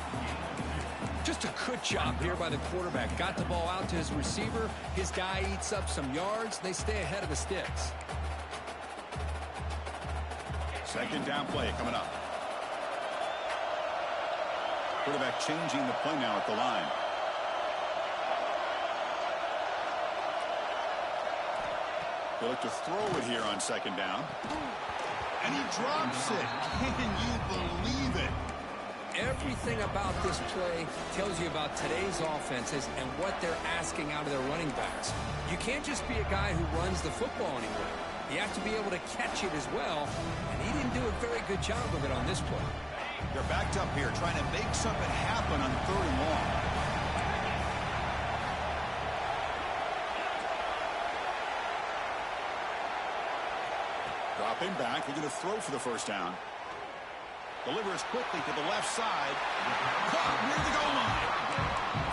Just a good job here by the quarterback. Got the ball out to his receiver. His guy eats up some yards. They stay ahead of the sticks. Second down play coming up. Quarterback changing the play now at the line. They look to throw it here on second down. And he drops it. Can you believe it? Everything about this play tells you about today's offenses and what they're asking out of their running backs. You can't just be a guy who runs the football anymore. You have to be able to catch it as well, and he didn't do a very good job of it on this play. They're backed up here, trying to make something happen on third and long. Dropping back, they're going to throw for the first down. Delivers quickly to the left side. Caught near the goal line.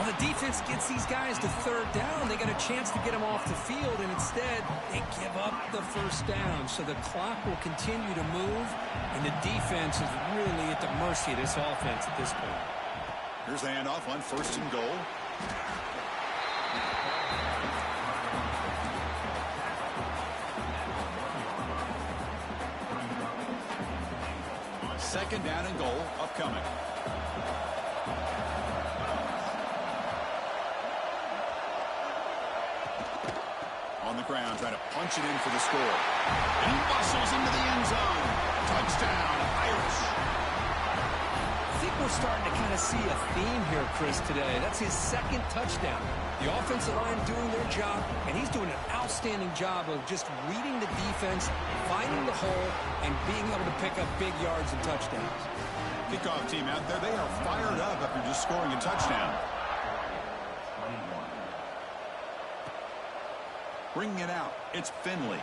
Well, the defense gets these guys to third down. They got a chance to get them off the field, and instead they give up the first down. So the clock will continue to move, and the defense is really at the mercy of this offense at this point. Here's the handoff on first and goal. Second down and goal upcoming. On the ground, trying to punch it in for the score. And he bustles into the end zone. Touchdown, Irish. I think we're starting to kind of see a theme here, Chris, today. That's his second touchdown. The offensive line doing their job, and he's doing an outstanding job of just reading the defense, finding the hole, and being able to pick up big yards and touchdowns. Kickoff team out there, they are fired up after just scoring a touchdown. Bringing it out, it's Finley.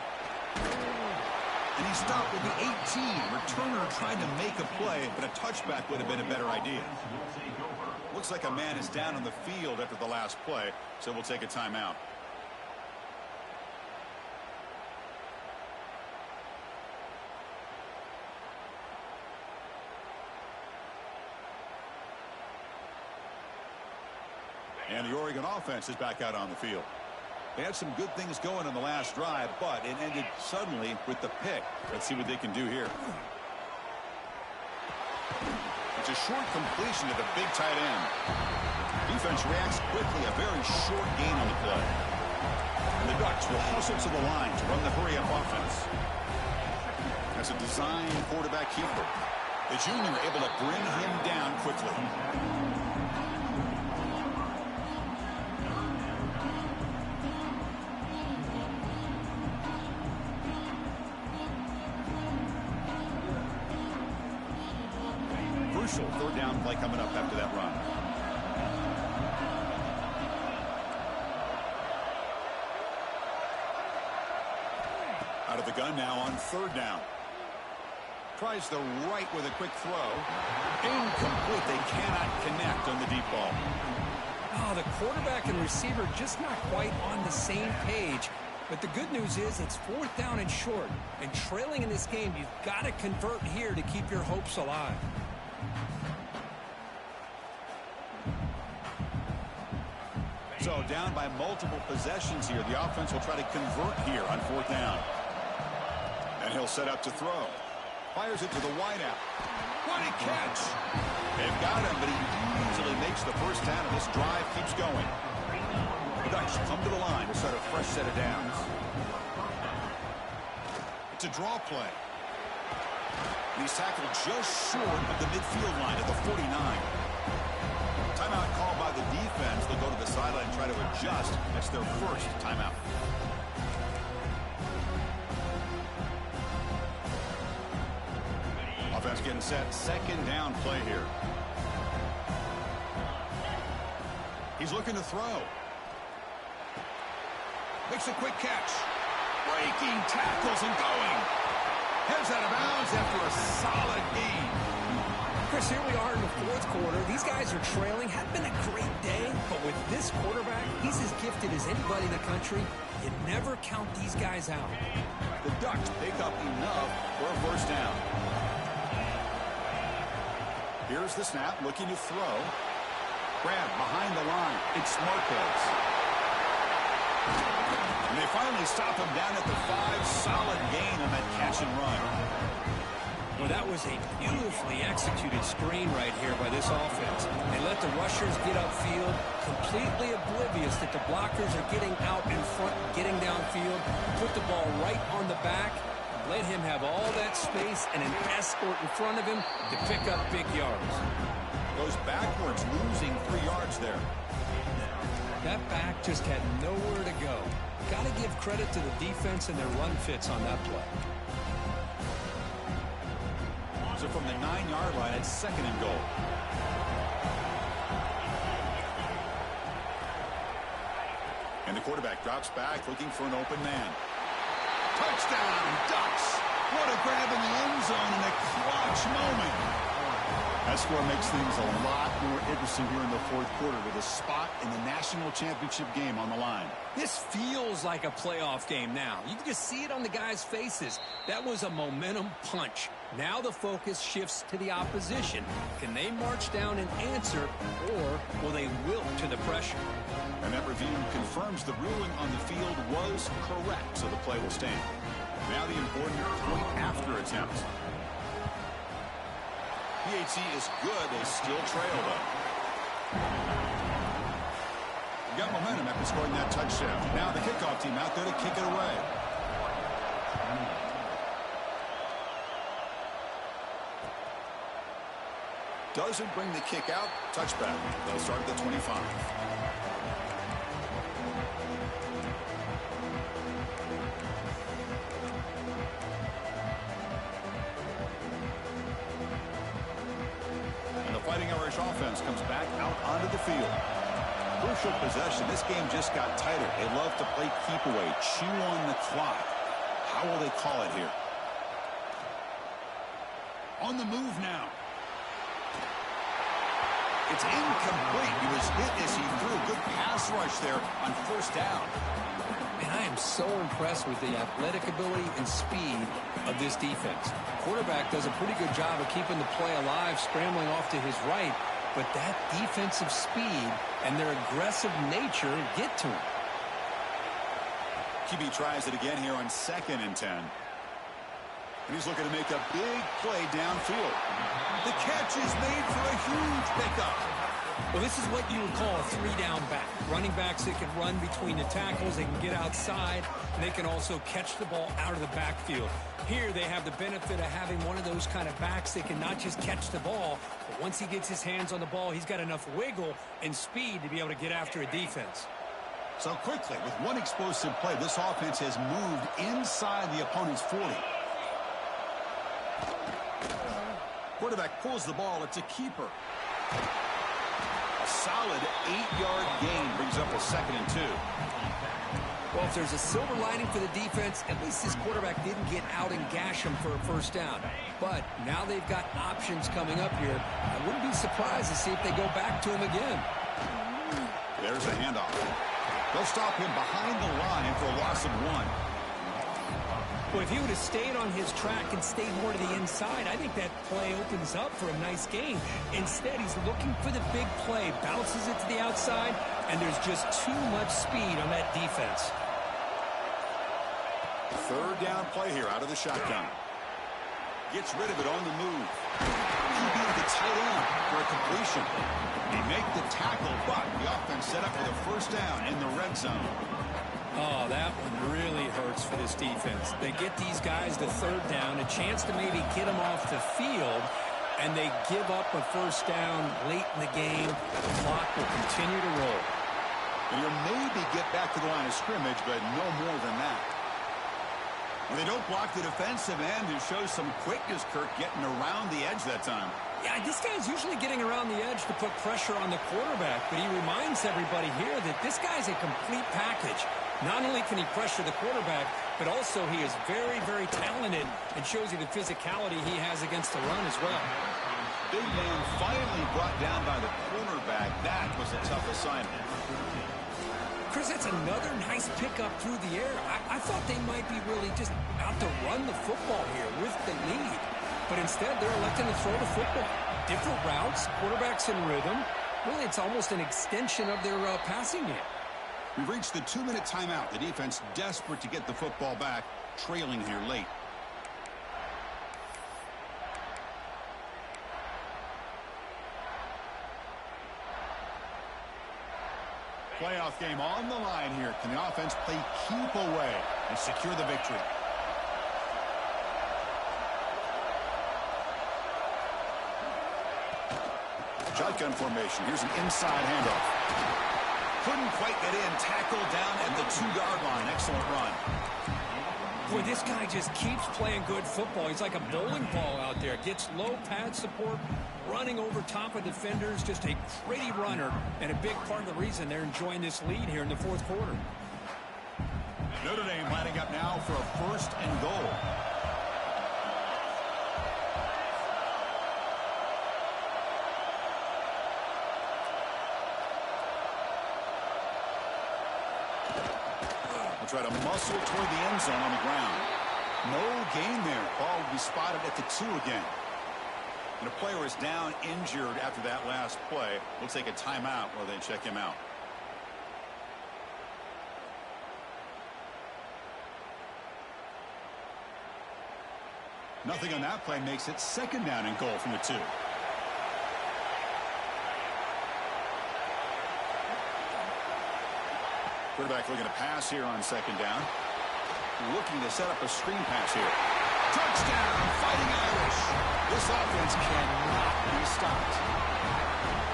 And he stopped with the 18. Returner trying to make a play, but a touchback would have been a better idea. Looks like a man is down on the field after the last play, so we'll take a timeout. And the Oregon offense is back out on the field. They had some good things going on the last drive, but it ended suddenly with the pick. Let's see what they can do here. It's a short completion to the big tight end. Defense reacts quickly, a very short gain on the play. And the Ducks will hustle to the line to run the hurry-up offense. As a design quarterback keeper, the junior able to bring him down quickly. Third down play coming up after that run. Out of the gun now on third down. Tries the right with a quick throw. Incomplete. They cannot connect on the deep ball. Oh, the quarterback and receiver just not quite on the same page. But the good news is it's 4th down and short. And trailing in this game, you've got to convert here to keep your hopes alive. So down by multiple possessions here. The offense will try to convert here on 4th down. And he'll set up to throw. Fires it to the wideout. What a catch! They've got him, but he easily makes the first down, and this drive keeps going. The Ducks come to the line to start a fresh set of downs. It's a draw play. He's tackled just short of the midfield line at the 49. Timeout called by the defense. They'll go to the sideline and try to adjust. That's their first timeout. Offense getting set. 2nd down play here. He's looking to throw. Makes a quick catch. Breaking tackles and going. Heads out of bounds after a solid gain. Chris, here we are in the 4th quarter. These guys are trailing. Had been a great day, but with this quarterback, he's as gifted as anybody in the country. You never count these guys out. The Ducks pick up enough for a first down. Here's the snap, looking to throw. Grab behind the line. It's Marquez. And they finally stop him down at the 5. Solid gain on that catch and run. Well, that was a beautifully executed screen right here by this offense. They let the rushers get upfield, completely oblivious that the blockers are getting out in front, getting downfield, put the ball right on the back, let him have all that space and an escort in front of him to pick up big yards. Goes backwards, losing 3 yards there. That back just had nowhere to go. Got to give credit to the defense and their run fits on that play. So from the 9-yard line, it's 2nd and goal. And the quarterback drops back, looking for an open man. Touchdown, Ducks! What a grab in the end zone in a clutch moment. That score makes things a lot more interesting here in the 4th quarter with a spot in the national championship game on the line. This feels like a playoff game now. You can just see it on the guys' faces. That was a momentum punch. Now the focus shifts to the opposition. Can they march down and answer, or will they wilt to the pressure? And that review confirms the ruling on the field was correct, so the play will stand. Now the important point after attempt. PAT is good. They still trail, though. Got momentum after scoring that touchdown. Now the kickoff team out there to kick it away. Doesn't bring the kick out. Touchback. They'll start at the 25. Fighting Irish offense comes back out onto the field. Crucial possession. This game just got tighter. They love to play keep away, chew on the clock. How will they call it here? On the move now. It's incomplete. He was hit as he threw. Good pass rush there on 1st down. And I am so impressed with the athletic ability and speed of this defense. Quarterback does a pretty good job of keeping the play alive, scrambling off to his right, but that defensive speed and their aggressive nature get to him. QB tries it again here on 2nd and 10. And he's looking to make a big play downfield. The catch is made for a huge pickup. Well, this is what you would call a 3-down back. Running backs that can run between the tackles, they can get outside, and they can also catch the ball out of the backfield. Here they have the benefit of having one of those kind of backs that can not just catch the ball, but once he gets his hands on the ball, he's got enough wiggle and speed to be able to get after a defense. So quickly, with one explosive play, this offense has moved inside the opponent's 40. Quarterback pulls the ball. It's a keeper. A solid 8-yard gain brings up a 2nd and 2. Well, if there's a silver lining for the defense, at least this quarterback didn't get out and gash him for a 1st down. But now they've got options coming up here. I wouldn't be surprised to see if they go back to him again. There's a handoff. They'll stop him behind the line for a loss of 1. Well, if he would have stayed on his track and stayed more to the inside, I think that play opens up for a nice gain. Instead, he's looking for the big play, bounces it to the outside, and there's just too much speed on that defense. Third down play here out of the shotgun. Gets rid of it on the move. QB at the tight end for a completion. They make the tackle, but the offense set up with a first down in the red zone. Oh, that one really hurts for this defense. They get these guys the third down, a chance to maybe get them off the field, and they give up a first down late in the game. The clock will continue to roll. And you'll maybe get back to the line of scrimmage, but no more than that. When they don't block the defensive end, it shows some quickness, Kirk, getting around the edge that time. Yeah, this guy's usually getting around the edge to put pressure on the quarterback, but he reminds everybody here that this guy's a complete package. Not only can he pressure the quarterback, but also he is very, very talented and shows you the physicality he has against the run as well. Big man finally brought down by the cornerback. That was a tough assignment. Chris, that's another nice pickup through the air. I thought they might be really just out to run the football here with the lead. But instead, they're electing to throw the football. Different routes, quarterbacks in rhythm. Really, it's almost an extension of their passing game. We've reached the 2-minute timeout. The defense desperate to get the football back, trailing here late. Playoff game on the line here. Can the offense play keep away and secure the victory? Shotgun formation. Here's an inside handoff. Couldn't quite get in. Tackled down at the 2-yard line. Excellent run. Boy, this guy just keeps playing good football. He's like a bowling ball out there. Gets low pad support, running over top of defenders. Just a gritty runner, and a big part of the reason they're enjoying this lead here in the fourth quarter. Notre Dame lining up now for a first and goal. Try to muscle toward the end zone on the ground. No gain there. Ball will be spotted at the 2 again. And a player is down injured after that last play. We'll take a timeout while they check him out. Nothing on that play makes it second down and goal from the 2. Quarterback looking to pass here on second down. Looking to set up a screen pass here. Touchdown, Fighting Irish. This offense cannot be stopped.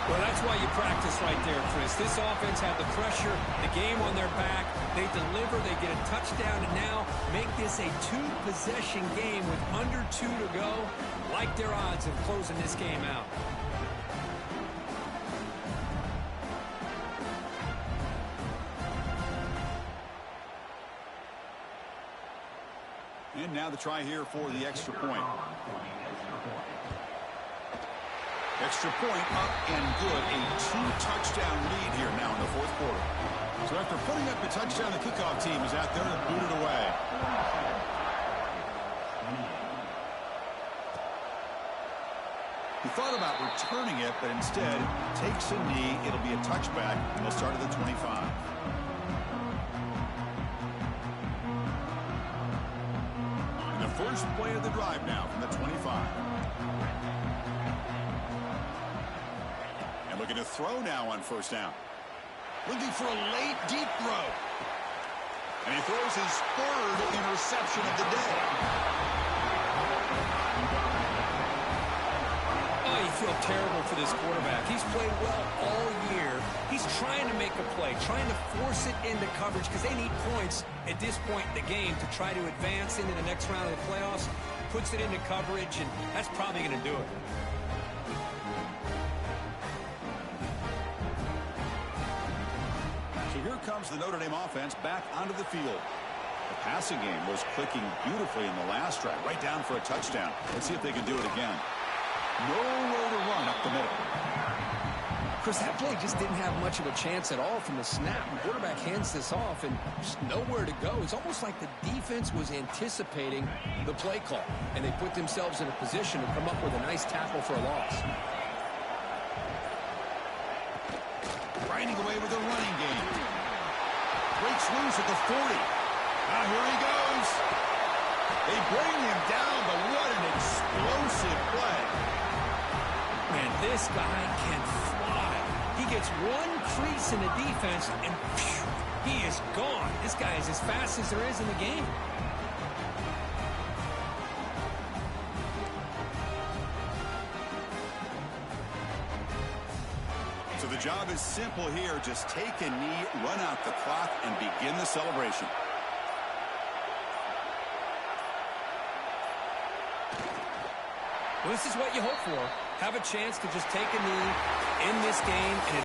Well, that's why you practice right there, Chris. This offense had the pressure, the game on their back. They deliver, they get a touchdown, and now make this a 2-possession game with under 2 to go. Like their odds of closing this game out. And now the try here for the extra point. Extra point up and good. A 2-touchdown lead here now in the fourth quarter. So after putting up a touchdown, the kickoff team is out there to boot it away. He thought about returning it, but instead takes a knee. It'll be a touchback. They'll start at the 25. First play of the drive now from the 25. And looking to throw now on first down. Looking for a late, deep throw. And he throws his 3rd interception of the day. Oh, you feel terrible for this quarterback. He's played well all year. He's trying to make a play, trying to force it into coverage because they need points at this point in the game to try to advance into the next round of the playoffs. Puts it into coverage, and that's probably going to do it. So here comes the Notre Dame offense back onto the field. The passing game was clicking beautifully in the last drive, right down for a touchdown. Let's see if they can do it again. Nowhere to run up the middle. Chris, that play just didn't have much of a chance at all from the snap. The quarterback hands this off and just nowhere to go. It's almost like the defense was anticipating the play call, and they put themselves in a position to come up with a nice tackle for a loss. Riding away with the running game. Breaks loose at the 40. Now here he goes. They bring him down, but what an explosive play. Man, this guy can fly. He gets one crease in the defense, and phew, he is gone. This guy is as fast as there is in the game. So the job is simple here. Just take a knee, run out the clock, and begin the celebration. Well, this is what you hope for. Have a chance to just take a knee in this game and